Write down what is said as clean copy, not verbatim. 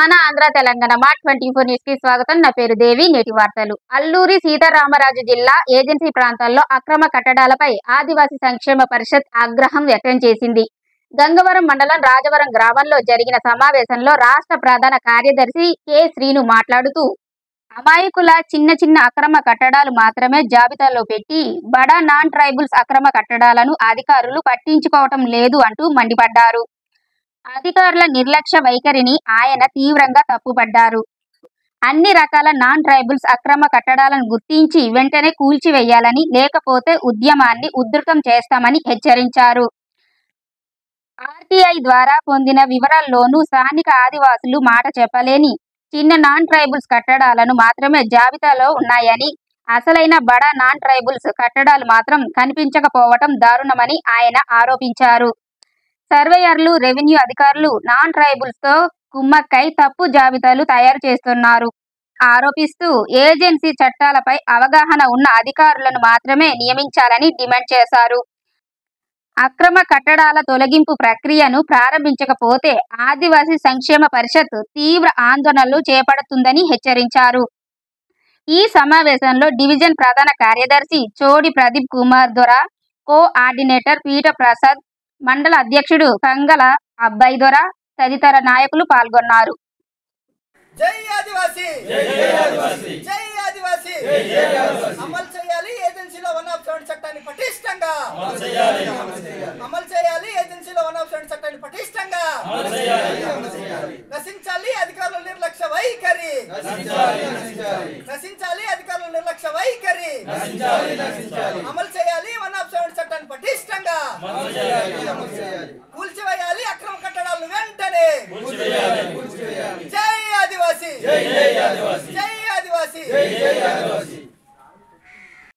మన ఆంధ్ర తెలంగాణ మా 24 న్యూస్ కి స్వాగతం. నా పేరు దేవి. నేటి వార్తలు. అల్లూరి సీతారామరాజు జిల్లా ఏజెన్సీ ప్రాంతాల్లో అక్రమ కట్టడాలపై ఆదివాసీ సంక్షేమ పరిషత్ ఆగ్రహం వ్యక్తం చేసింది. గంగవరం మండలం రాజవరం గ్రామంలో జరిగిన సమావేశంలో రాష్ట్ర ప్రధాన కార్యదర్శి కె శ్రీను మాట్లాడుతూ, అమాయకుల చిన్న అక్రమ కట్టడాలు మాత్రమే జాబితాలో పెట్టి బడా నాన్ ట్రైబల్స్ అక్రమ కట్టడాలను అధికారులు పట్టించుకోవటం లేదు అంటూ మండిపడ్డారు. అధికారుల నిర్లక్ష్య వైఖరిని ఆయన తీవ్రంగా తప్పుపడ్డారు. అన్ని రకాల నాన్ ట్రైబల్స్ అక్రమ కట్టడాలను గుర్తించి వెంటనే కూల్చివేయాలని, లేకపోతే ఉద్యమాన్ని ఉధృతం చేస్తామని హెచ్చరించారు. ఆర్టీఐ ద్వారా పొందిన వివరాల్లోనూ స్థానిక ఆదివాసులు మాట చెప్పలేని చిన్న నాన్ ట్రైబల్స్ కట్టడాలను మాత్రమే జాబితాలో ఉన్నాయని, అసలైన బడా నాన్ ట్రైబల్స్ కట్టడాలు మాత్రం కనిపించకపోవటం దారుణమని ఆయన ఆరోపించారు. సర్వేయర్లు, రెవెన్యూ అధికారులు నాన్ ట్రైబల్స్ తో కుమ్మక్కై తప్పు జాబితాలు తయారు చేస్తున్నారు ఆరోపిస్తూ ఏజెన్సీ చట్టాలపై అవగాహన ఉన్న అధికారులను మాత్రమే నియమించాలని డిమాండ్ చేశారు. అక్రమ కట్టడాల తొలగింపు ప్రక్రియను ప్రారంభించకపోతే ఆదివాసీ సంక్షేమ పరిషత్ తీవ్ర ఆందోళనలు చేపడుతుందని హెచ్చరించారు. ఈ సమావేశంలో డివిజన్ ప్రధాన కార్యదర్శి చోడి ప్రదీప్ కుమార్ దొర, కోఆర్డినేటర్ పీట ప్రసాద్, మండల అధ్యక్షుడు కంగల అబ్బాయి దొర తదితర నాయకులు పాల్గొన్నారు. జై ఆదివాసీ, జై ఆదివాసీ, అమలు చేయాలి ఏజెన్సీలో 107 చట్టాన్ని పటిష్టంగా అమలు చేయాలి. ఏజెన్సీలో 107 చట్టాన్ని పటిష్టంగా నశించాలి. అధికారుల నిర్లక్ష్య వైఖరి నశించాలి. అధికారుల నిర్లక్ష్య వైఖరి అమలు చేయాలి. 107 చట్టాన్ని పటిష్టంగా కూల్చివేయాలి. అక్రమ కట్టడాలను వెంటనే. జై ఆదివాసీ, జై ఆదివాసీ, జై ఆదివాసీ.